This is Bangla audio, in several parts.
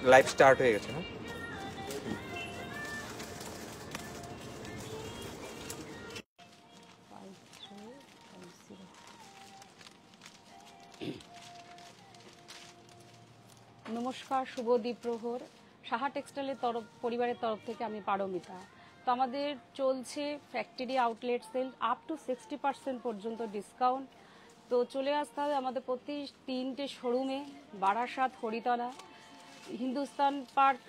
লাইভ স্টার্ট হয়ে গেছে না? নমস্কার, শুভ দ্বীপ্রহর। সাহা টেক্সটাইলের পরিবারের তরফ থেকে আমি পারমিতা। তো আমাদের চলছে factory outlet sale up to 60% পর্যন্ত ডিসকাউন্ট। তো চলে আসতে হবে আমাদের প্রতি 3টে শোরুমে, বারাসাত, হরিতলা, হিন্দুস্তান পার্ক,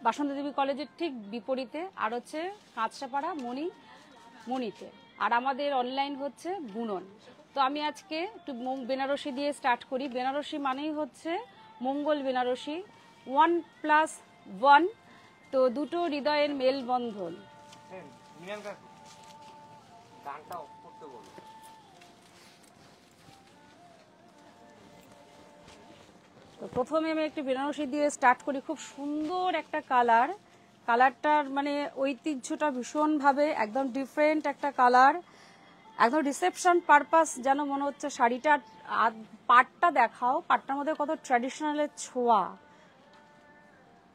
বাসন্তী দেবী কলেজের ঠিক বিপরীতে, আর হচ্ছে কাঁচরাপাড়া মণিতে। আর আমাদের অনলাইন হচ্ছে বুনন। তো আমি আজকে একটু বেনারসি দিয়ে স্টার্ট করি। বেনারসি মানেই হচ্ছে মঙ্গল বেনারসি, 1+1। তো দুটো হৃদয়ের মেলবন্ধন। তো প্রথমে আমি একটু বেনারসি দিয়ে স্টার্ট করি। খুব সুন্দর একটা কালারটার মানে ঐতিহ্যটা ভীষণভাবে একদম ডিফারেন্ট একটা কালার, একদম রিসেপশন পারপাস যেন মনে হচ্ছে। শাড়িটার পাটটা দেখাও, পাটটার মধ্যে কত ট্র্যাডিশনালের ছোঁয়া।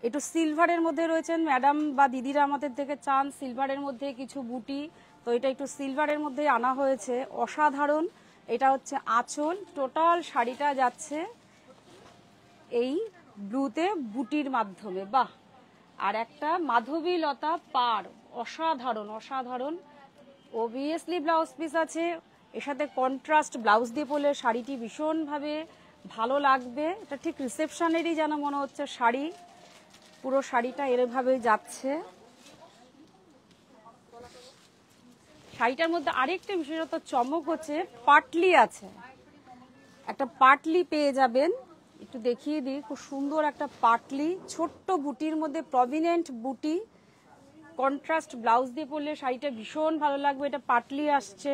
একটু সিলভারের মধ্যে রয়েছেন ম্যাডাম বা দিদিরা আমাদের থেকে চান সিলভারের মধ্যে কিছু বুটি, তো এটা একটু সিলভারের মধ্যে আনা হয়েছে, অসাধারণ। এটা হচ্ছে আঁচল, টোটাল শাড়িটা যাচ্ছে এই ব্লুতে বুটির মাধ্যমে, বাহ। আর একটা মাধবী লতা পাড়, অসাধারণ অসাধারণ। অবভিয়াসলি ব্লাউজ পিস আছে, এর সাথে কন্ট্রাস্ট ব্লাউজ দিয়ে পরলে শাড়িটি ভীষণভাবে ভালো লাগবে। এটা ঠিক রিসেপশনেরই যেন মনে হচ্ছে শাড়ি। পুরো শাড়িটা এরভাবে যাচ্ছে। শাড়িটার মধ্যে আরেকটা বিশেষত চমক হচ্ছে পাটলি আছে, একটা পাটলি পেয়ে যাবেন। একটু দেখিয়ে দিই, খুব সুন্দর একটা পাটলি, ছোট্ট বুটির মধ্যে প্রভিনেন্ট বুটি, কন্ট্রাস্ট ব্লাউজ দিয়ে পরলে শাড়িটা ভীষণ ভালো লাগবে। এটা পাটলি আসছে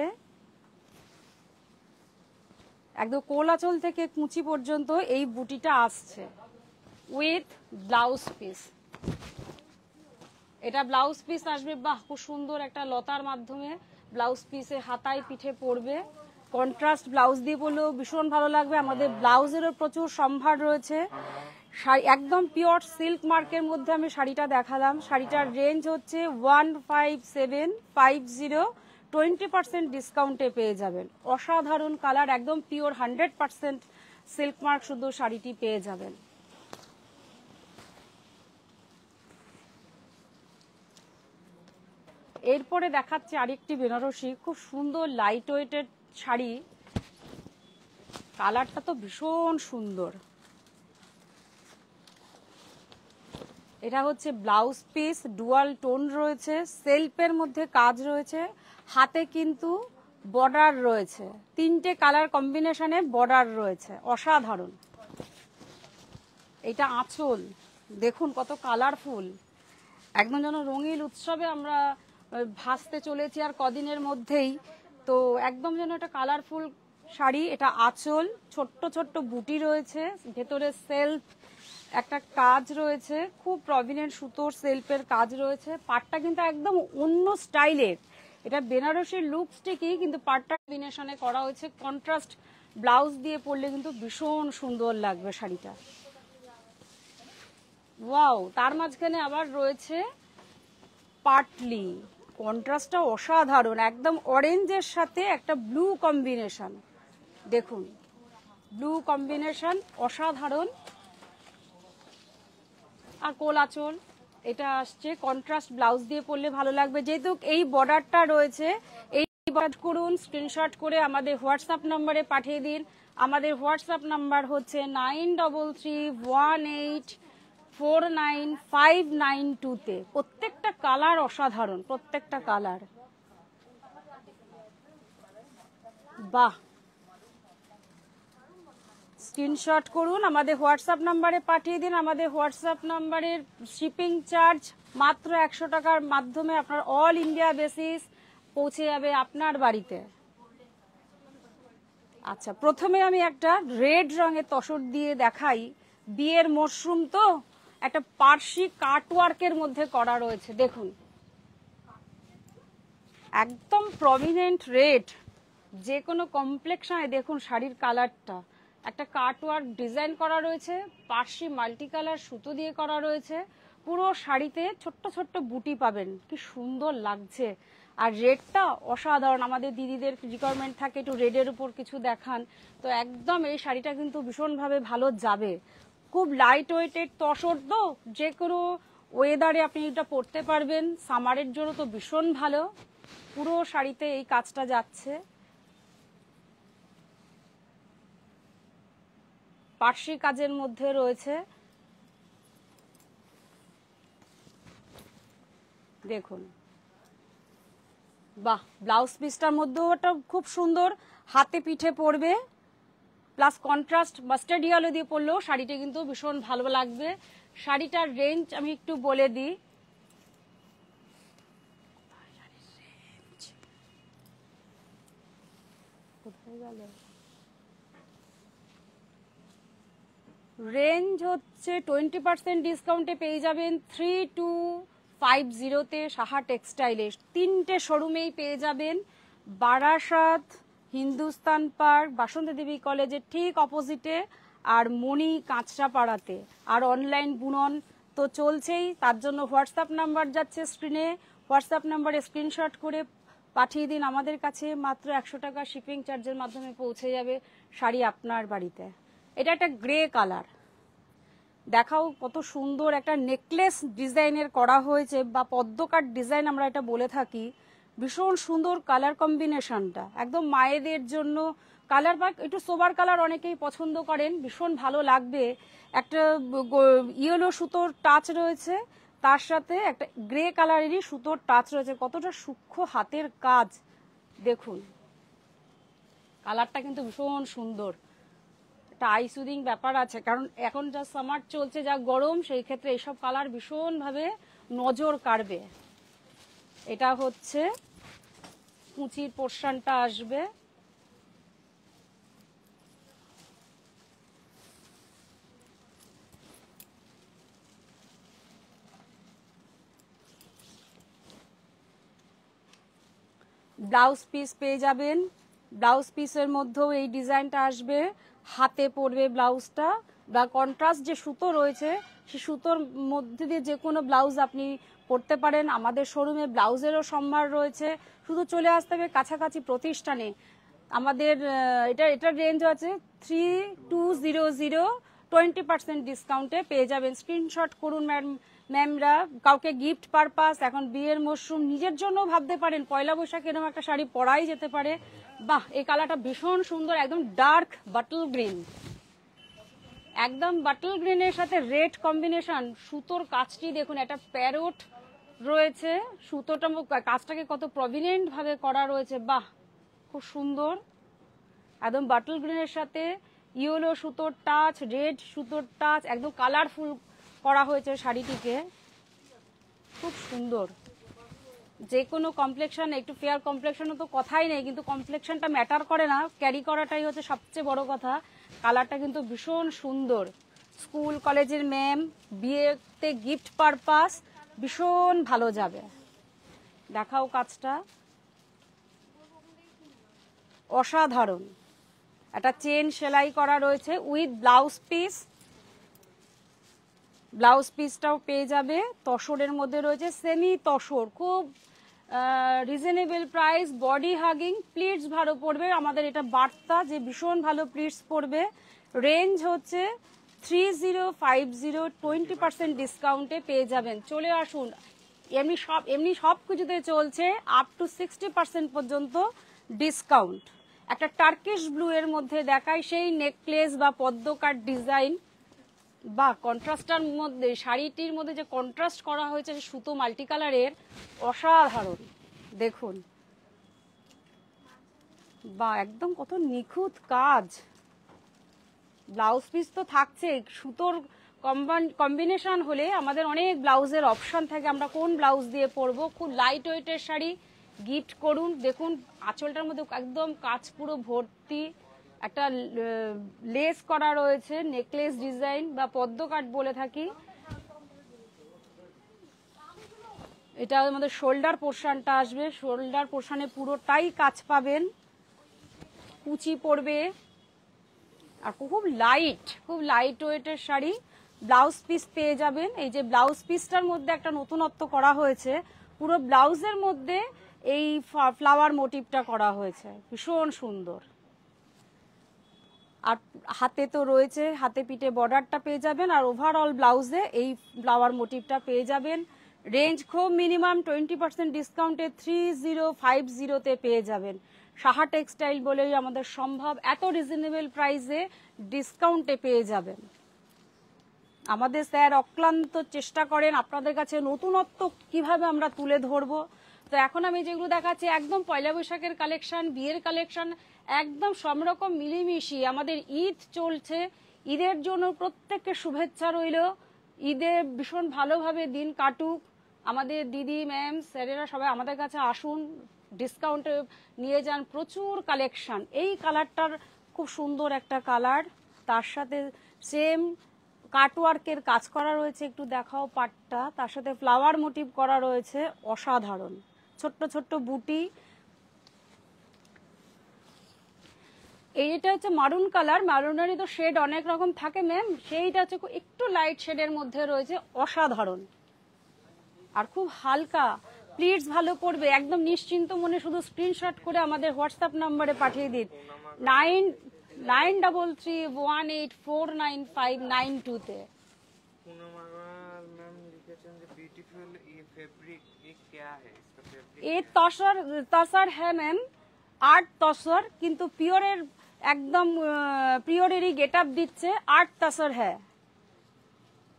একদম কোলাচল থেকে কুঁচি পর্যন্ত, এই বুটিটা আসছে উইথ ব্লাউজ পিস। এটা ব্লাউজ পিস আসবে, বাহ, খুব সুন্দর একটা লতার মাধ্যমে ব্লাউজ পিসে হাতায় পিঠে পড়বে। কন্ট্রাস্ট ব্লাউজ দিয়ে পরলেও ভীষণ ভালো লাগবে। আমাদের ব্লাউজেরও প্রচুর সম্ভার রয়েছে। শাড়ি একদম পিওর সিল্ক মার্কের মধ্যে আমি শাড়িটা দেখালাম। শাড়িটার রেঞ্জ হচ্ছে 15750, 20% ডিসকাউন্টে পেয়ে যাবেন। অসাধারণ কালার, একদম পিওর 100% সিল্ক মার্ক শুধু শাড়িটি পেয়ে যাবেন। এরপরে দেখাচ্ছে আরেকটি বেনারসি, খুব সুন্দর লাইট ওয়েটের শাড়ি। কালারটা তো ভীষণ সুন্দর। এটা হচ্ছে ব্লাউজ পিস, ডুয়াল টোন রয়েছে, সেলফের মধ্যে কাজ রয়েছে, হাতে কিন্তু বর্ডার রয়েছে, 3টে কালার কম্বিনেশনে বর্ডার রয়েছে, অসাধারণ। এটা আঁচল দেখুন কত কালারফুল, একদম যেন রঙিন উৎসবে আমরা ভাসতে চলেছি আর কদিনের মধ্যেই। তো একদম যেন একটা কালারফুল শাড়ি। এটা আঁচল, ছোট্ট ছোট্ট বুটি রয়েছে, ভেতরে সেলফ একটা কাজ রয়েছে, খুব প্রভিনেন্ট সুতোর সেলফের কাজ রয়েছে। পাটটা কিন্তু একদম অন্য স্টাইলের। এটা বেনারসির লুকসটিকই কিন্তু পাটটা কম্বিনেশনে করা হয়েছে, কন্ট্রাস্ট ব্লাউজ দিয়ে পরলে কিন্তু ভীষণ সুন্দর লাগবে শাড়িটা। ওয়াও, তার মাঝখানে আবার রয়েছে পাটলি, কন্ট্রাস্টটা অসাধারণ, একদম অরেঞ্জের সাথে একটা ব্লু কম্বিনেশন। দেখুন ব্লু কম্বিনেশন অসাধারণ। আর কোলাচল এটা আসছে, কন্ট্রাস্ট ব্লাউজ দিয়ে পরলে ভালো লাগবে। যেহেতু এই বর্ডারটা রয়েছে, এই বর্ডার করুন, স্ক্রিনশট করে আমাদের হোয়াটসঅ্যাপ নম্বরে পাঠিয়ে দিন। আমাদের হোয়াটসঅ্যাপ নাম্বার হচ্ছে 9331849592-তে। প্রত্যেকটা কালার অসাধারণ, প্রত্যেকটা কালার, বাহ। স্ক্রিনশট করুন, আমাদের হোয়াটসঅ্যাপ নাম্বারে পাঠিয়ে দিন। আমাদের হোয়াটসঅ্যাপ নাম্বারের শিপিং চার্জ মাত্র 100 টাকার মাধ্যমে আপনার অল ইন্ডিয়া বেসিস পৌঁছে যাবে আপনার বাড়িতে। আচ্ছা, প্রথমে আমি একটা রেড রঙের তসর দিয়ে দেখাই। বিয়ের মরশুম তো, একটা পার্সি কাটওয়ার্কের মধ্যে করা রয়েছে, দেখুন একদম প্রমিনেন্ট রেড, যে কোনো কমপ্লেক্সনে দেখুন শাড়ির কালারটা একটা কাটওয়ার্ক ডিজাইন করা রয়েছে, পার্শ্বে মাল্টি কালার সুতো দিয়ে করা রয়েছে। পুরো শাড়িতে ছোট্ট ছোট্ট বুটি পাবেন, কি সুন্দর লাগছে। আর রেডটা অসাধারণ, আমাদের দিদিদের রিকোয়ারমেন্ট থাকে একটু রেডের উপর কিছু দেখান, তো একদম এই শাড়িটা কিন্তু ভীষণভাবে ভালো যাবে। খুব লাইট ওয়েটেড তসর, তো যে কোনো ওয়েদারে আপনি এটা পরতে পারবেন, সামারের জন্য তো ভীষণ ভালো। পুরো শাড়িতে এই কাজটা যাচ্ছে। পার্শ্বে কাজের মধ্যে রয়েছে, দেখুন। বাহ, ব্লাউজ পিসটার মধ্যেও একটা খুব সুন্দর হাতে পিঠে পরবে, প্লাস কন্ট্রাস্ট মাস্টার্ড ইয়েলো দিয়ে পরলেও শাড়িটা কিন্তু ভীষণ ভালো লাগবে। শাড়িটার রেঞ্জ আমি একটু বলে দিই। রেঞ্জ হচ্ছে 20% ডিসকাউন্টে পেয়ে যাবেন 3250-তে সাহা টেক্সটাইলে। 3টে শোরুমেই পেয়ে যাবেন, বারাসাত, হিন্দুস্তান পার্ক, বাসন্তী দেবী কলেজের ঠিক অপোজিটে, আর মণি কাঁচরাপাড়াতে। আর অনলাইন বুনন তো চলছেই, তার জন্য হোয়াটসঅ্যাপ নাম্বার যাচ্ছে স্ক্রিনে, হোয়াটসঅ্যাপ নাম্বারে স্ক্রিনশট করে পাঠিয়ে দিন আমাদের কাছে। মাত্র 100 টাকা শিপিং চার্জের মাধ্যমে পৌঁছে যাবে শাড়ি আপনার বাড়িতে। এটা একটা গ্রে কালার, দেখাও কত সুন্দর একটা নেকলেস ডিজাইনের করা হয়েছে, বা পদ্মকাট ডিজাইন আমরা এটা বলে থাকি। ভীষণ সুন্দর কালার কম্বিনেশনটা, একদম মায়েদের জন্য কালার, বা একটু সোবার কালার অনেকেই পছন্দ করেন, ভীষণ ভালো লাগবে। একটা ইয়েলো সুতোর টাচ রয়েছে, তার সাথে একটা গ্রে কালারেরই সুতোর টাচ রয়েছে। কতটা সূক্ষ্ম হাতের কাজ দেখুন, কালারটা কিন্তু ভীষণ সুন্দর। একটা আই সুদিং ব্যাপার আছে, কারণ এখন যা সামার চলছে, যা গরম, সেই ক্ষেত্রে এইসব কালার ভীষণভাবে নজর কাড়বে। এটা হচ্ছে কুচির পোর্শনটা আসবে, ব্লাউজ পিস পেয়ে যাবেন। ব্লাউজ পিসের মধ্যেও এই ডিজাইনটা আসবে, হাতে পরবে ব্লাউজটা, বা কন্ট্রাস্ট যে সুতো রয়েছে সেই সুতোর মধ্যে দিয়ে যে কোনো ব্লাউজ আপনি পরতে পারেন। আমাদের শোরুমে ব্লাউজেরও সম্ভার রয়েছে, শুধু চলে আসতে হবে কাছাকাছি প্রতিষ্ঠানে। আমাদের এটার রেঞ্জ আছে 3200, 20% ডিসকাউন্টে পেয়ে যাবেন। স্ক্রিনশট করুন ম্যামরা, কাউকে গিফট পারপাস, এখন বিয়ের মরশুম, নিজের জন্য ভাবতে পারেন, পয়লা বৈশাখ এরকম একটা শাড়ি পরাই যেতে পারে। বাহ, এই কালারটা ভীষণ সুন্দর, একদম ডার্ক বাটল গ্রিন, একদম বাটল গ্রিনের সাথে রেড কম্বিনেশন। সুতোর কাজটি দেখুন, একটা প্যারোট রয়েছে, সুতোটা কাজটাকে কত প্রভিনেন্ট ভাবে করা রয়েছে। বাহ, খুব সুন্দর, একদম বাটল গ্রিনের সাথে ইয়েলো সুতোর টাচ, রেড সুতোর টাচ, একদম কালারফুল করা হয়েছে শাড়িটিকে, খুব সুন্দর। যে কোনো কমপ্লেকশন, একটু ফেয়ার কমপ্লেকশনও তো কথাই নেই, কিন্তু কমপ্লেকশনটা ম্যাটার করে না, ক্যারি করাটাই হচ্ছে সবচেয়ে বড় কথা। কালারটা কিন্তু ভীষণ সুন্দর, স্কুল কলেজের ম্যাম, বিয়েতে গিফট পারপাস ভীষণ ভালো যাবে। দেখাও কাজটা, অসাধারণ। একটা চেন সেলাই করা রয়েছে উইথ ব্লাউজ পিস, ব্লাউজ পিসটাও পেয়ে যাবে। তসরের মধ্যে রয়েছে সেমি তসর, খুব reasonable price, body hugging, pleats ভালো পড়বে। আমাদের এটা বার্তা যে ভীষণ ভালো প্লিটস পড়বে। রেঞ্জ হচ্ছে 3050, 20% ডিসকাউন্টে পেয়ে যাবেন। চলে আসুন, এমনি সব কিছুতে চলছে আপ টু 60% পর্যন্ত ডিসকাউন্ট। একটা টার্কিশ ব্লু এর মধ্যে দেখায়, সেই নেকলেস বা পদ্মকাট ডিজাইন, বা কন্ট্রাস্টার মধ্যে, শাড়িটির মধ্যে যে কন্ট্রাস্ট করা হয়েছে সুতো মাল্টি কালারের, অসাধারণ দেখুন। বা একদম কত নিখুঁত কাজ। ব্লাউজ পিস তো থাকছে, সুতোর কম্বিনেশন হলে আমাদের অনেক ব্লাউজের অপশন থাকে, আমরা কোন ব্লাউজ দিয়ে পরবো। খুব লাইট ওয়েটের শাড়ি গিফট করুন। দেখুন আঁচলটার মধ্যে একদম কাজ পুরো ভর্তি, একটা লেস করা রয়েছে, নেকলেস ডিজাইন বা পদ্মকাট বলে থাকি। এটা আমাদের শোল্ডার পোর্শনটা আসবে, শোল্ডার পোর্শনে পুরোটাই কাজ পাবেন, কুচি পড়বে, আর খুব লাইট ওয়েটের শাড়ি। ব্লাউজ পিস পেয়ে যাবেন। এই যে ব্লাউজ পিসটার মধ্যে একটা নতুনত্ব করা হয়েছে, পুরো ব্লাউজের মধ্যে এই ফ্লাওয়ার মোটিভটা করা হয়েছে, ভীষণ সুন্দর। আর হাতে তো রয়েছে, হাতে পিঠে বর্ডারটা পেয়ে যাবেন, আর ওভারঅল ব্লাউজে এই ফ্লাওয়ার মোটিভটা পেয়ে যাবেন। রেঞ্জ খুব মিনিমাম 20% ডিসকাউন্টে 3050-তে পেয়ে যাবেন। সাহা টেক্সটাইল বলেই আমাদের সম্ভব, এত রিজনেবল প্রাইসে ডিসকাউন্টে পেয়ে যাবেন। আমাদের স্যার অক্লান্ত চেষ্টা করেন আপনাদের কাছে নতুনত্ব কিভাবে আমরা তুলে ধরবো। তো এখন আমি যেগুলো দেখাচ্ছি একদম পয়লা বৈশাখের কালেকশন, বিয়ের কালেকশন, একদম সব রকম মিলিমিশি। আমাদের ঈদ চলছে, ঈদের জন্য প্রত্যেককে শুভেচ্ছা রইল। ঈদে ভীষণ ভালোভাবে দিন কাটুক। আমাদের দিদি ম্যাম স্যারেরা সবাই আমাদের কাছে আসুন, ডিসকাউন্টে নিয়ে যান, প্রচুর কালেকশন। এই কালারটার খুব সুন্দর একটা কালার, তার সাথে সেম কাটওয়ার্কের কাজ করা রয়েছে, একটু দেখাও পাটটা, তার সাথে ফ্লাওয়ার মোটিভ করা রয়েছে, অসাধারণ। ছোট্ট ছোট্ট বুটি। এইটা হচ্ছে মারুন কালার, মারুনেরই তো শেড অনেক রকম থাকে ম্যাম, সেইটা হচ্ছে একটু লাইট শেডের মধ্যে রয়েছে, অসাধারণ আর খুব হালকা। প্লিজ ভালো করবে, একদম নিশ্চিন্ত মনে শুধু স্ক্রিনশট করে আমাদের হোয়াটসঅ্যাপ নাম্বারে পাঠিয়ে দিন 933318499592-তে। তসর হ্যাঁ ম্যাম, 8 তসর, কিন্তু পিওরের একদম পিওরেরই গেট আপ দিচ্ছে, 8 তসর হ্যাঁ।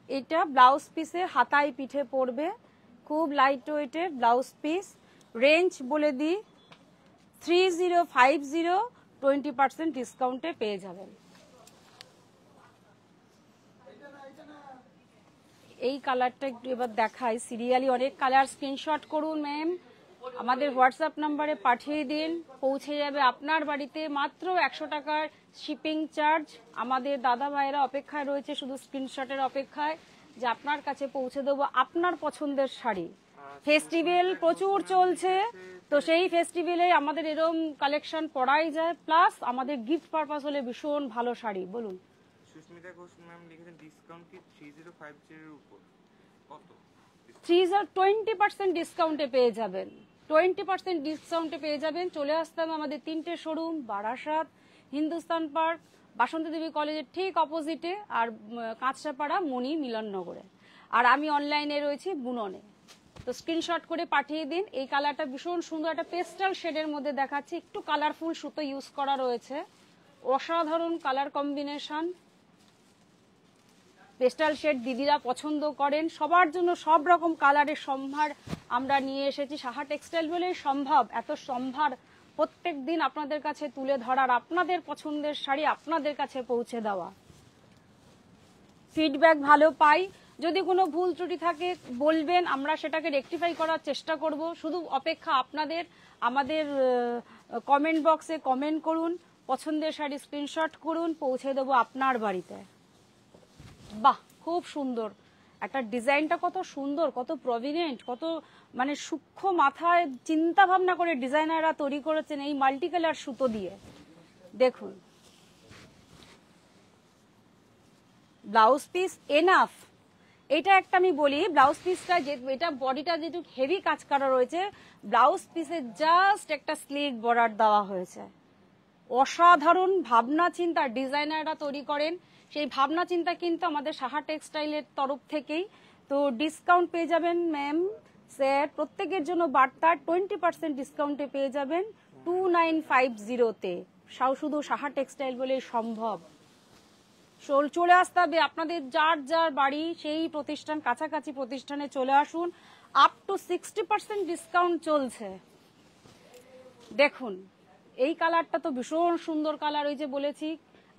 এটা ব্লাউজ পিসে হাতায় পিঠে পড়বে, খুব লাইট ওয়েটের ব্লাউজ পিস। রেঞ্জ বলে দিই 3050, 20% ডিসকাউন্টে পেয়ে যাবেন। এই কালারটা একটু এবার দেখাই সিরিয়ালি, অনেক কালার। স্ক্রিনশট করুন ম্যাম, আমাদের হোয়াটসঅ্যাপ নাম্বারে পাঠিয়ে দিন, পৌঁছে যাবে আপনার বাড়িতে মাত্র 100 টাকার শিপিং চার্জ। আমাদের দাদা ভাইয়েরা অপেক্ষায় রয়েছে শুধু স্ক্রিনশটের অপেক্ষায়, যে আপনার কাছে পৌঁছে দেবো আপনার পছন্দের শাড়ি। ফেস্টিভ্যাল প্রচুর চলছে, তো সেই ফেস্টিভ্যালে আমাদের এরকম কালেকশন পড়াই যায়, প্লাস আমাদের গিফট পারপাস হলে ভীষণ ভালো শাড়ি। বলুন সুস্মিতা ঘোষ ম্যাম লিখেছেন ডিসকাউন্ট কি 3050 এর উপর কত? 20% ডিসকাউন্টে পেয়ে যাবেন, 20% ডিসকাউন্টে পেয়ে যাবেন। চলে আসতাম আমাদের 3টে শোরুম, বারাসাত, হিন্দুস্তান পার্ক, বাসন্তী দেবী কলেজের ঠিক অপোজিটে, আর কাঁচরাপাড়া মণি মিলননগরে। আর আমি অনলাইনে রয়েছি বুননে। তো স্ক্রিনশট করে পাঠিয়ে দিন। এই কালারটা ভীষণ সুন্দর, একটা পেস্টাল শেডের মধ্যে দেখাচ্ছি, একটু কালারফুল সুতো ইউজ করা রয়েছে, অসাধারণ কালার কম্বিনেশন। পেস্টাল শেড দিদিরা পছন্দ করেন, সবার জন্য সব রকম কালারের সম্ভার আমরা নিয়ে এসেছি। সাহা টেক্সটাইল বলে সম্ভব এত সম্ভার প্রত্যেক দিন আপনাদের কাছে তুলে ধরার, আপনাদের পছন্দের শাড়ি আপনাদের কাছে পৌঁছে দেওয়া। ফিডব্যাক ভালো পাই, যদি কোনো ভুল ত্রুটি থাকে বলবেন, আমরা সেটাকে রেকটিফাই করার চেষ্টা করব। শুধু অপেক্ষা আপনাদের, আমাদের কমেন্ট বক্সে কমেন্ট করুন, পছন্দের শাড়ি স্ক্রিনশট করুন, পৌঁছে দেবো আপনার বাড়িতে। বাহ, খুব সুন্দর একটা ডিজাইনটা, কত সুন্দর, কত প্রভিনেন্ট, কত মানে সূক্ষ্ম মাথায় চিন্তা ভাবনা করে ডিজাইনাররা তৈরি করেছেন এই মাল্টি কালার সুতো দিয়ে। দেখুন ব্লাউজ পিস এনাফ। এটা একটা আমি বলি, ব্লাউজ পিসটা যে এটা বডিটা যেটুকু হেভি কাজ করা রয়েছে, ব্লাউজ পিসে জাস্ট একটা স্লিক বর্ডার দেওয়া হয়েছে। অসাধারণ ভাবনা চিন্তা ডিজাইনাররা তৈরি করেন, সেই ভাবনা চিন্তা কিন্তু আমাদের সাহা টেক্সটাইলের তরফ থেকেই। তো ডিসকাউন্ট পেয়ে যাবেন ম্যাম স্যার, প্রত্যেকের জন্য বার্তা 20% ডিসকাউন্টে পেয়ে যাবেন 2950-তে। শুধু সাহা টেক্সটাইল বলে সম্ভব। চলে আসতে হবে আপনাদের যার যার বাড়ি সেই প্রতিষ্ঠান, কাছাকাছি প্রতিষ্ঠানে চলে আসুন। আপ টু 60% ডিসকাউন্ট চলছে। দেখুন এই কালারটা তো ভীষণ সুন্দর কালার, ওই যে বলেছি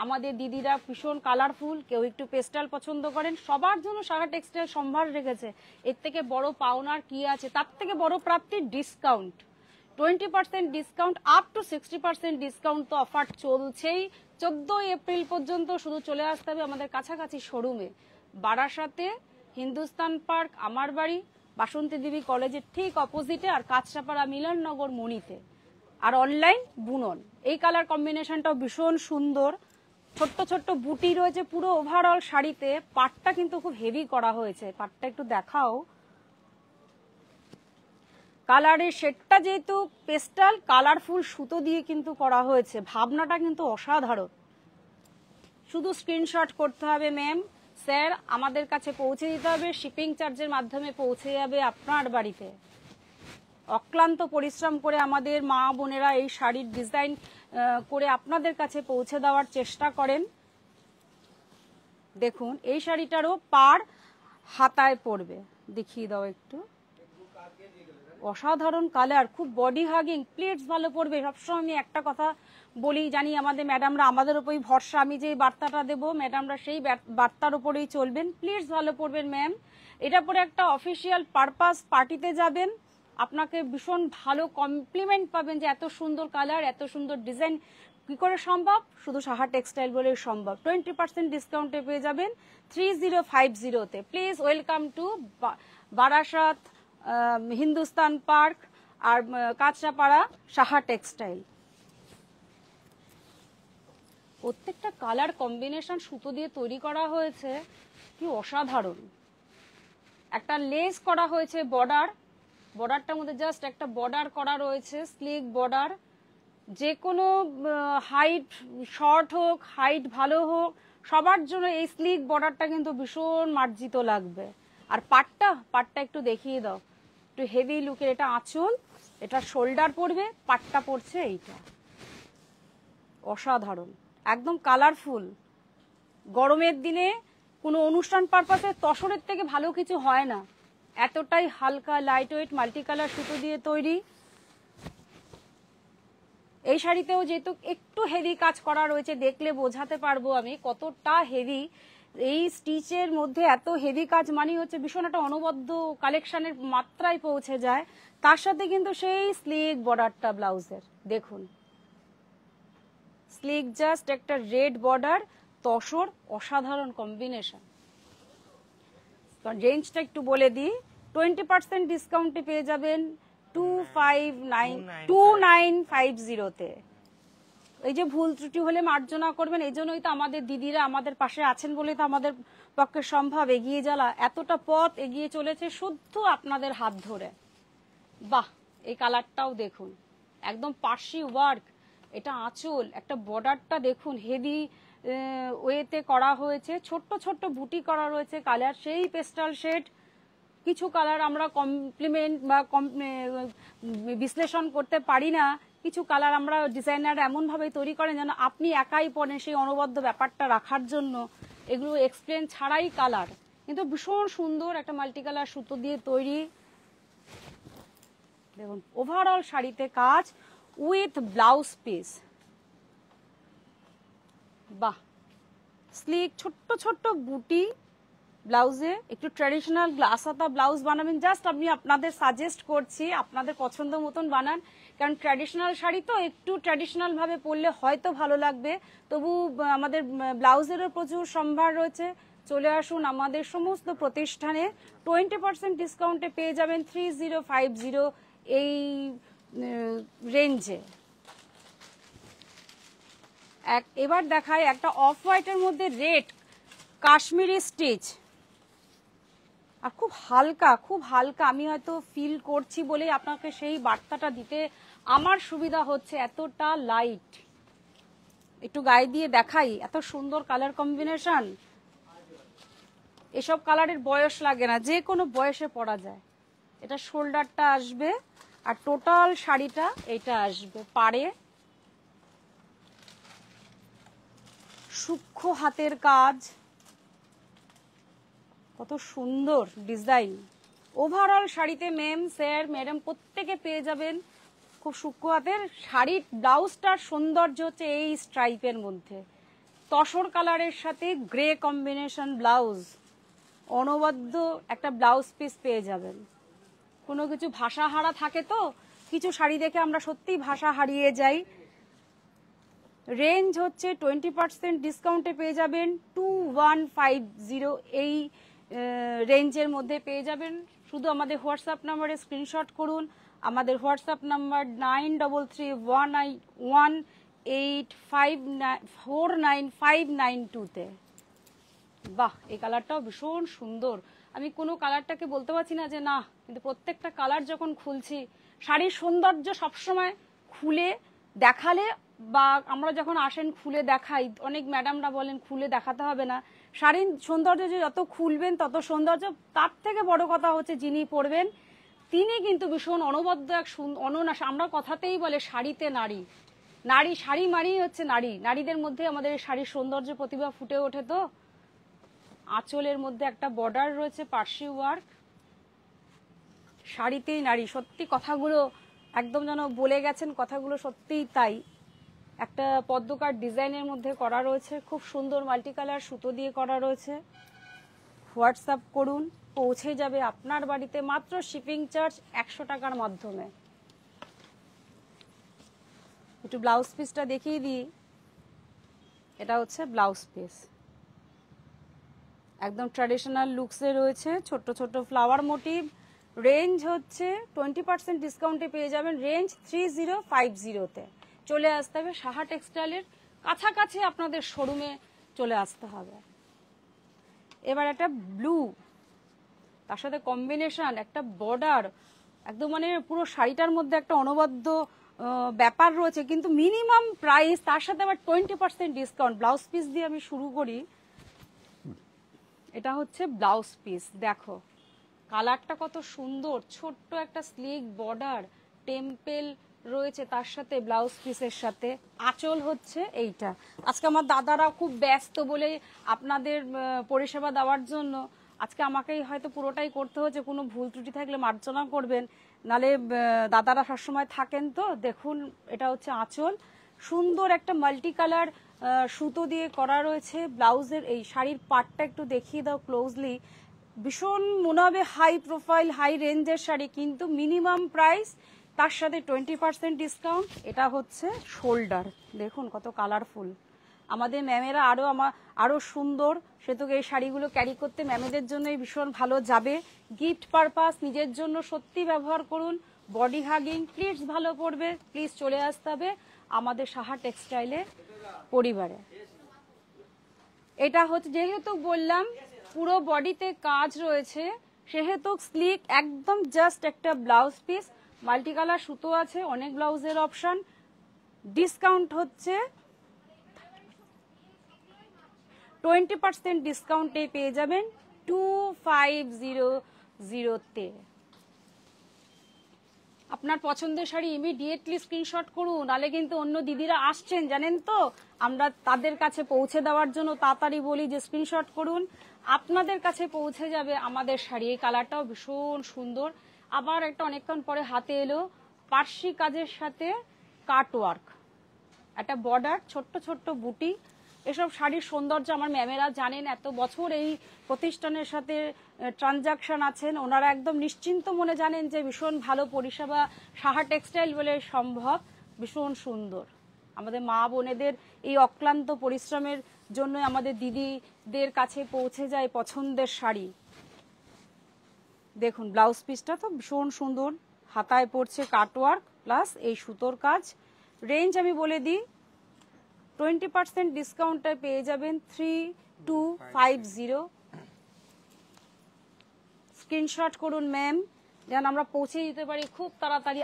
আমাদের দিদিরা ভীষণ কালারফুল, কেউ একটু পেস্টাল পছন্দ করেন, সবার জন্য সারা টেক্সটাইল সম্ভার রেখেছে। এর থেকে বড় পাওনার কি আছে, তার থেকে বড় প্রাপ্তি discount. 20% discount, up to 60% discount তো অফার চলছেই 14 এপ্রিল পর্যন্ত। শুধু চলে আসতে হবে আমাদের কাছাকাছি শোরুমে, বারাসাতে, হিন্দুস্তান পার্ক আমার বাড়ি, বাসন্তী দেবী কলেজের ঠিক অপোজিটে, আর কাঁচরাপাড়া মিলননগর মণিতে, আর অনলাইন বুনন। এই কালার কম্বিনেশনটাও ভীষণ সুন্দর, ছোট্ট ছোট্ট বুটি রয়েছে পুরো ওভারঅল শাড়িতে। পাটটা কিন্তু খুব হেভি করা হয়েছে, পাটটা একটু দেখাও। কালারের শেডটা যেহেতু পেস্টাল কালারফুল সুতো দিয়ে কিন্তু করা হয়েছে, ভাবনাটা কিন্তু অসাধারণ। শুধু স্ক্রিনশট করতে হবে ম্যাম, স্যার আমাদের কাছে পৌঁছে দিতে হবে, শিপিং চার্জের মাধ্যমে পৌঁছে যাবে আপনার বাড়িতে। অক্লান্ত পরিশ্রম করে আমাদের মা বোনেরা এই শাড়ির ডিজাইন করে আপনাদের কাছে পৌঁছে দেওয়ার চেষ্টা করেন। দেখুন এই শাড়িটারও পার হাতায় পড়বে, দেখিয়ে দাও একটু। অসাধারণ কালার, খুব বডি হাগিং, প্লেটস ভালো পড়বে। সবসময় আমি একটা কথা বলি, জানি আমাদের ম্যাডামরা আমাদের উপরই ভরসা, আমি যে বার্তাটা দেবো ম্যাডামরা সেই বার্তার উপরেই চলবেন। প্লেটস ভালো পড়বেন ম্যাম, এটা পরে একটা অফিসিয়াল পারপাস পার্টিতে যাবেন, আপনাকে ভীষণ ভালো কমপ্লিমেন্ট পাবেন যে এত সুন্দর কালার, এত সুন্দর ডিজাইন কি করে সম্ভব, শুধু সাহা টেক্সটাইল বলে সম্ভব। 20% ডিসকাউন্টে পেয়ে যাবেন 3050-তে। Please welcome to Barasat, Hindustan park আর কাঁচরাপাড়া সাহা টেক্সটাইল। প্রত্যেকটা কালার কম্বিনেশন সুতো দিয়ে তৈরি করা হয়েছে, কি অসাধারণ। একটা লেস করা হয়েছে বর্ডার, বর্ডারটার মধ্যে জাস্ট একটা বর্ডার করা রয়েছে, স্লিক বর্ডার। যে কোনো হাইট শর্ট হোক, হাইট ভালো হোক, সবার জন্য এই স্লিক বর্ডারটা কিন্তু ভীষণ মার্জিত লাগবে। আর পাটটা একটু দেখিয়ে দাও, একটু হেভি লুকের। এটা আঁচল, এটা শোল্ডার পড়বে, পাটটা পড়ছে এইটা। অসাধারণ, একদম কালারফুল। গরমের দিনে কোনো অনুষ্ঠান পারপাসে তসরের থেকে ভালো কিছু হয় না, এতটাই হালকা লাইট ওয়েট মাল্টি কালার সুতো দিয়ে তৈরি। এই শাড়িতেও যেহেতু একটু হেভি কাজ করা রয়েছে, দেখলে বোঝাতে পারবো আমি কতটা হেভি। এই স্টিচের মধ্যে এত হেভি কাজ মানে হচ্ছে ভীষণ একটা অনবদ্য কালেকশনের মাত্রায় পৌঁছে যায়। তার সাথে কিন্তু সেই স্লিক বর্ডারটা ব্লাউজের দেখুন, স্লিক জাস্ট একটা রেড বর্ডার, তসর, অসাধারণ কম্বিনেশন। রেঞ্জটা একটু বলে দিই, 20% ডিসকাউন্টে পেয়ে যাবেন 2950-তে। এই যে ভুল ত্রুটি হলে মার্জনা করবেন, এই জন্যই তো আমাদের দিদিরা আমাদের পাশে আছেন বলেই তো আমাদের পক্ষে সম্ভব এগিয়ে যাওয়া। এতটা পথ এগিয়ে চলেছে শুদ্ধ আপনাদের হাত ধরে। বাহ, এই কালারটাও দেখুন, একদম পার্সি ওয়ার্ক। এটা আঁচল, একটা বর্ডারটা দেখুন হেভি ওয়েতে করা হয়েছে, ছোট্ট ছোট্ট বুটি করা রয়েছে। কালার সেই পেস্টাল শেড, কিছু কালার আমরা কমপ্লিমেন্ট বা বিশ্লেষণ করতে পারি না, কিছু কালার আমরা ডিজাইনার এমনভাবে তৈরি করেন যেন আপনি একাই পড়েন, সেই অনবদ্য ব্যাপারটা রাখার জন্য এগুলো এক্সপ্লেন ছাড়াই কালার। কিন্তু ভীষণ সুন্দর একটা মাল্টি কালার সুতো দিয়ে তৈরি। দেখুন ওভারঅল শাড়িতে কাজ উইথ ব্লাউজ পিস। বাহ, স্লিক ছোট্ট ছোট্ট বুটি ব্লাউজে, একটু ট্র্যাডিশনাল গ্লাস হাতা ব্লাউজ বানাবেন। জাস্ট আমি আপনাদের সাজেস্ট করছি, আপনাদের পছন্দ মতন বানান, কারণ ট্র্যাডিশনাল শাড়ি তো একটু ট্র্যাডিশনাল ভাবে পরলে হয়তো ভালো লাগবে। তবু আমাদের ব্লাউজেরও প্রচুর সম্ভার রয়েছে। চলে আসুন আমাদের সমস্ত প্রতিষ্ঠানে, 20% ডিসকাউন্টে পেয়ে যাবেন 3050 এই রেঞ্জে। এবার দেখায় একটা অফ হোয়াইটের মধ্যে রেড কাশ্মীরি স্টিচ, আর খুব হালকা, খুব হালকা। আমি হয়তো ফিল করছি বলে আপনাকে সেই বার্তাটা দিতে আমার সুবিধা হচ্ছে, এতটা লাইট। একটু গায়ে দিয়ে দেখাই, এত সুন্দর কালার কম্বিনেশন। এসব কালারের বয়স লাগে না, যে কোনো বয়সে পরা যায়। এটা শোল্ডারটা আসবে আর টোটাল শাড়িটা এটা আসবে পাড়ে। সূক্ষ্ম হাতের কাজ, কত সুন্দর ডিজাইন। ওভারঅল শাড়িতে ম্যাম, স্যার, ম্যাডাম প্রত্যেকে পেয়ে যাবেন খুব সূক্ষ্ম হাতের। শাড়ির ব্লাউজটার সৌন্দর্য হচ্ছে এই স্ট্রাইপের মধ্যে, তসর কালারের সাথে গ্রে কম্বিনেশন ব্লাউজ, অনবদ্য একটা ব্লাউজ পিস পেয়ে যাবেন। কোনো কিছু ভাষা হারা থাকে তো, কিছু শাড়ি দেখে আমরা সত্যিই ভাষা হারিয়ে যাই। রেঞ্জ হচ্ছে 20% ডিসকাউন্টে পেয়ে যাবেন 2150 এই রেঞ্জের মধ্যে পেয়ে যাবেন। শুধু আমাদের হোয়াটসঅ্যাপ নাম্বারে স্ক্রিনশট করুন। আমাদের হোয়াটসঅ্যাপ নাম্বার 933191 49592-তে। বাহ, এই কালারটাও ভীষণ সুন্দর। আমি কোনো কালারটাকে বলতে পারছি না যে না, কিন্তু প্রত্যেকটা কালার যখন খুলছি, শাড়ির সৌন্দর্য সবসময় খুলে দেখালে, বা আমরা যখন আসেন খুলে দেখাই, অনেক ম্যাডামরা বলেন খুলে দেখাতে হবে না, শাড়ির সৌন্দর্য যে যত খুলবেন তত সৌন্দর্য। তার থেকে বড় কথা হচ্ছে যিনি পরবেন তিনি কিন্তু ভীষণ অনবদ্য এক অনন্যা। আমরা কথাতেই বলে শাড়িতে নারী, নারী শাড়ি মানেই হচ্ছে নারী। নারীদের মধ্যে আমাদের শাড়ির সৌন্দর্য প্রতিভা ফুটে ওঠে। তো আঁচলের মধ্যে একটা বর্ডার রয়েছে, পার্সি ওয়ার্ক, শাড়িতেই নারী। সত্যি কথাগুলো একদম যেন বলে গেছেন, কথাগুলো সত্যিই তাই। একটা পদ্মকার ডিজাইনের মধ্যে করা রয়েছে, খুব সুন্দর মাল্টি কালার সুতো দিয়ে করা রয়েছে। হোয়াটসঅ্যাপ করুন, পৌঁছে যাবে আপনার বাড়িতে মাত্র শিপিং চার্জ 100 টাকার মাধ্যমে। একটু ব্লাউজ পিসটা দেখিয়ে দিই। এটা হচ্ছে ব্লাউজ পিস, একদম ট্র্যাডিশনাল লুকসে রয়েছে, ছোট ছোট ফ্লাওয়ার মোটিভ। রেঞ্জ হচ্ছে 20% ডিসকাউন্টে পেয়ে যাবেন, রেঞ্জ 3050-তে। চলে আসতে হবে সাহা টেক্সটাইলের কাছাকাছি, আপনাদের শোরুমে চলে আসতে হবে। এবার একটা ব্লু, তার সাথে কম্বিনেশন একটা বর্ডার, একদম মানে পুরো শাড়িটার মধ্যে একটা অনবদ্য ব্যাপার রয়েছে, কিন্তু মিনিমাম প্রাইস, তার সাথে আবার 20% ডিসকাউন্ট। ব্লাউজ পিস দিয়ে আমি শুরু করি। এটা হচ্ছে ব্লাউজ পিস, দেখো কালারটা কত সুন্দর, ছোট্ট একটা স্লিক বর্ডার, টেম্পেল রয়েছে তার সাথে ব্লাউজ পিসের সাথে। আঁচল হচ্ছে এইটা। আজকে আমার দাদারা খুব ব্যস্ত বলে আপনাদের পরিষেবা দেওয়ার জন্য আজকে আমাকেই হয়তো পুরোটাই করতে হচ্ছে, কোনো ভুল ত্রুটি থাকলে মার্জনা করবেন, নালে দাদারা সবসময় থাকেন। তো দেখুন, এটা হচ্ছে আঁচল, সুন্দর একটা মাল্টি কালার সুতো দিয়ে করা রয়েছে। ব্লাউজের এই শাড়ির পাটটা একটু দেখিয়ে দাও ক্লোজলি, ভীষণ মনে হবে হাই প্রোফাইল হাই রেঞ্জের শাড়ি, কিন্তু মিনিমাম প্রাইস, তার সাথে 20% ডিসকাউন্ট। এটা হচ্ছে শোল্ডার, দেখুন কত কালারফুল। আমাদের ম্যামেরা আরো সুন্দর, সেহেতু এই শাড়িগুলো ক্যারি করতে ম্যামেদের জন্যই ভীষণ ভালো যাবে। গিফট পারপাস, নিজের জন্য সত্যি ব্যবহার করুন। বডি হাগিং, প্লিজ ভালো পড়বে, প্লিজ চলে আসতে হবে আমাদের সাহা টেক্সটাইলে পরিবারে। এটা হচ্ছে, যেহেতু বললাম পুরো বডিতে কাজ রয়েছে, সেহেতু স্লিক একদম জাস্ট একটা ব্লাউজ পিস, মাল্টি কালার সুতো আছে, অনেক ব্লাউজের অপশন। ডিসকাউন্ট হচ্ছে 20% ডিসকাউন্টে পেয়ে যাবেন 2500-তে। আপনার পছন্দের শাড়ি ইমিডিয়েটলি স্ক্রিনশট করুন, নালে কিন্তু অন্য দিদিরা আসছেন জানেন তো, আমরা তাদের কাছে পৌঁছে দেওয়ার জন্য তাড়াতাড়ি বলি যে স্ক্রিনশট করুন, আপনাদের কাছে পৌঁছে যাবে আমাদের শাড়ি। এই কালারটাও ভীষণ সুন্দর। আবার একটা অনেকক্ষণ পরে হাতে এলো পার্সি কাজের সাথে কাটওয়ার্ক, একটা বর্ডার, ছোট্ট ছোট্ট বুটি। এসব শাড়ির সৌন্দর্য আমার ম্যামেরা জানেন, এত বছর এই প্রতিষ্ঠানের সাথে ট্রানজাকশন আছেন, ওনারা একদম নিশ্চিন্ত মনে জানেন যে ভীষণ ভালো পরিষেবা সাহা টেক্সটাইল বলে সম্ভব। ভীষণ সুন্দর, আমাদের মা বোনেদের এই অক্লান্ত পরিশ্রমের জন্য আমাদের দিদিদের কাছে পৌঁছে যায় পছন্দের শাড়ি। দেখুন ব্লাউজ পিসটা তো ভীষণ সুন্দর, হাতায় পড়ছে কাটওয়ার্ক প্লাস এই সুতোর কাজ। রেঞ্জ আমি বলে দিই, 20% ডিসকাউন্টে পেয়ে যাবেন 3250। স্ক্রিনশট করুন ম্যাম, যেন আমরা পৌঁছে দিতে পারি খুব তাড়াতাড়ি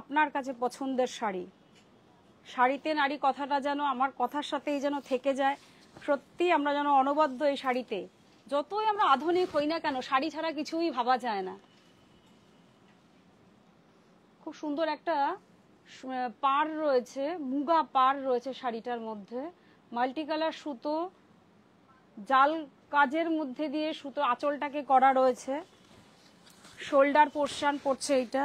আপনার কাছে পছন্দের শাড়ি। শাড়িতে নারী কথাটা যেন আমার কথার সাথেই যেন থেকে যায়, সত্যি আমরা যেন অনবদ্য এই শাড়িতে। যতই আমরা আধুনিক হই না কেন, শাড়ি ছাড়া কিছুই ভাবা যায় না। খুব সুন্দর একটা পাড় রয়েছে, মুগা পাড় রয়েছে শাড়িটার মধ্যে, মাল্টি কালার সুতো, জাল কাজের মধ্যে দিয়ে সুতো আঁচলটাকে করা রয়েছে। শোল্ডার পোর্শন পড়ছে এইটা,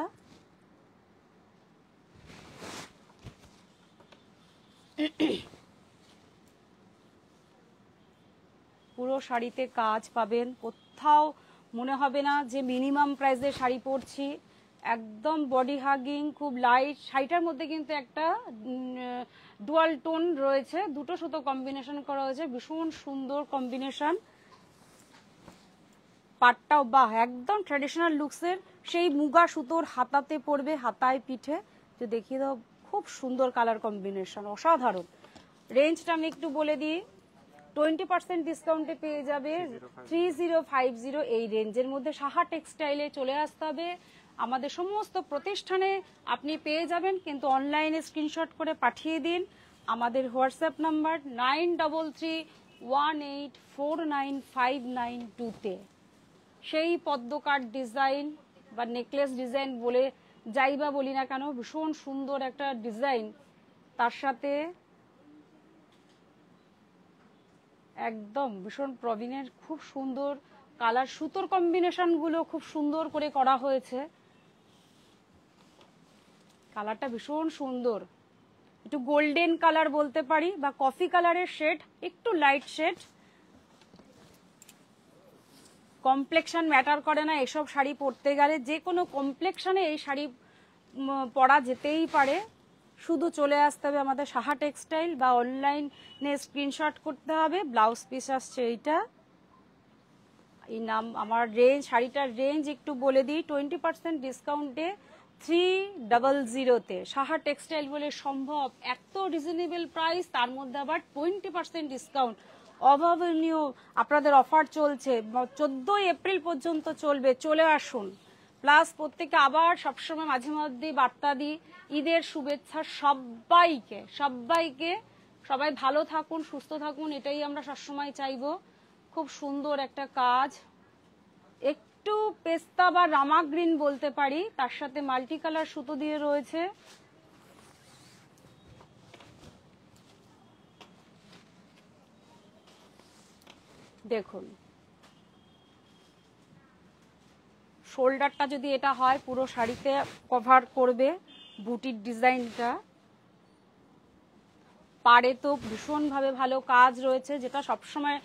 পুরো শাড়িতে কাজ পাবেন, কোথাও মনে হবে না যে মিনিমাম প্রাইসে শাড়ি পরছি। একদম বডি হাগিং, খুব লাইট। শাড়িটার মধ্যে কিন্তু একটা ডুয়াল টোন রয়েছে, দুটো সুতো কম্বিনেশন করা হয়েছে, ভীষণ সুন্দর কম্বিনেশন। পাটটাও বাহ, একদম ট্র্যাডিশনাল লুকসের সেই মুগা সুতোর হাতাতে পড়বে, হাতায় পিঠে যে দেখিয়ে দাও, খুব খুব সুন্দর কালার কম্বিনেশন, অসাধারণ। রেঞ্জটা আমি একটু বলে দিই, 20% ডিসকাউন্টে পেয়ে যাবে 3050 এই রেঞ্জের মধ্যে। সাহা টেক্সটাইলে চলে আসতে হবে, আমাদের সমস্ত প্রতিষ্ঠানে আপনি পেয়ে যাবেন, কিন্তু অনলাইনে স্ক্রিনশট করে পাঠিয়ে দিন আমাদের হোয়াটসঅ্যাপ নাম্বার 9331849592-তে। সেই পদ্মকাট ডিজাইন বা নেকলেস ডিজাইন বলে যাই বা বলি না কেন, ভীষণ সুন্দর একটা ডিজাইন, তার সাথে একদম ভীষণ প্রবীণের খুব সুন্দর কালার, সুতোর কম্বিনেশনগুলো খুব সুন্দর করে করা হয়েছে। কালারটা ভীষণ সুন্দর, একটু গোল্ডেন কালার বলতে পারি বা কফি কালারের শেড, একটু লাইট শেড। কমপ্লেকশন ম্যাটার করে না এসব শাড়ি পরতে গেলে, যে কোনো কমপ্লেকশনে এই শাড়ি পরা যেতেই পারে। শুধু চলে আসতে হবে আমাদের সাহা টেক্সটাইল বা অনলাইনে স্ক্রিনশট করতে হবে। ব্লাউজ পিস আসছে এইটা, এই নাম আমার রেঞ্জ, শাড়িটার রেঞ্জ একটু বলে দিই, 20% ডিসকাউন্টে 300-তে। সাহা টেক্সটাইল বলে সম্ভব, এত রিজনেবল প্রাইস, তার মধ্যে আবার 20% ডিসকাউন্ট, অভাবনীয় আপনাদের অফার চলছে, 14 এপ্রিল পর্যন্ত চলবে। চলে আসুন, প্লাস প্রত্যেকে আবার সবসময় মাঝে মধ্যে বার্তা দিই, ঈদের শুভেচ্ছা সবাইকে সবাইকে, সবাই ভালো থাকুন, সুস্থ থাকুন, এটাই আমরা সবসময় চাইবো। খুব সুন্দর একটা কাজ, একটু পেস্তা বা রামা গ্রিন বলতে পারি, তার সাথে মাল্টি কালার সুতো দিয়ে রয়েছে। দেখুন শোল্ডারটা যদি এটা হয়, পুরো শাড়িতে কভার করবে বুটির ডিজাইনটা। পাড়ে তো ভীষণভাবে ভালো কাজ রয়েছে, যেটা সবসময়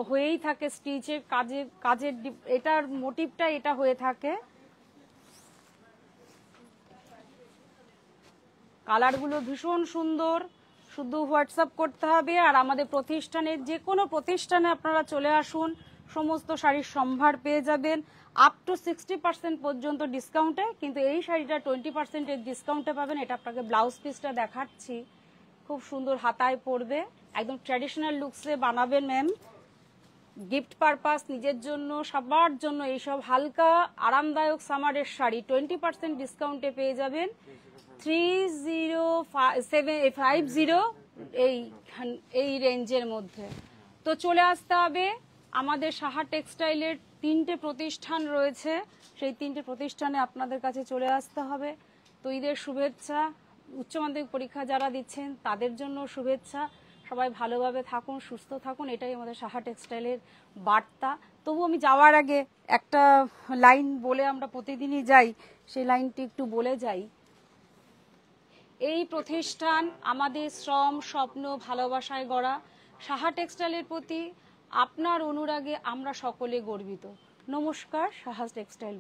হয়েই থাকে স্টিচের কাজের এটার মোটিভটা এটা হয়ে থাকে। কালারগুলো ভীষণ সুন্দর, শুধু হোয়াটসঅ্যাপ করতে হবে। আর আমাদের প্রতিষ্ঠানের যে কোনো প্রতিষ্ঠানে আপনারা চলে আসুন, সমস্ত শাড়ির সম্ভার পেয়ে যাবেন আপ টু 60% পর্যন্ত ডিসকাউন্টে। কিন্তু এই শাড়িটা 20% ডিসকাউন্টে পাবেন। এটা আপনাকে ব্লাউজ পিসটা দেখাচ্ছি, খুব সুন্দর হাতায় পরবে, একদম ট্র্যাডিশনাল লুকসে বানাবেন ম্যাম। গিফট পারপাস, নিজের জন্য, সবার জন্য এইসব হালকা আরামদায়ক সামারের শাড়ি 20% ডিসকাউন্টে পেয়ে যাবেন 3050 এই রেঞ্জের মধ্যে। তো চলে আসতে হবে, আমাদের সাহা টেক্সটাইলের 3টে প্রতিষ্ঠান রয়েছে, সেই 3টে প্রতিষ্ঠানে আপনাদের কাছে চলে আসতে হবে। তো ঈদের শুভেচ্ছা, উচ্চ মাধ্যমিক পরীক্ষা যারা দিচ্ছেন তাদের জন্য শুভেচ্ছা। সবাই ভালোভাবে থাকুন, সুস্থ থাকুন, এটাই আমাদের সাহা টেক্সটাইলের বার্তা। তবু আমি যাওয়ার আগে একটা লাইন বলে আমরা প্রতিদিনই যাই, সেই লাইনটি একটু বলে যাই। এই প্রতিষ্ঠান আমাদের শ্রম, স্বপ্ন, ভালোবাসায় গড়া। সাহা টেক্সটাইলের প্রতি আপনার অনুরাগে আমরা সকলে গর্বিত। নমস্কার, সাহা টেক্সটাইল।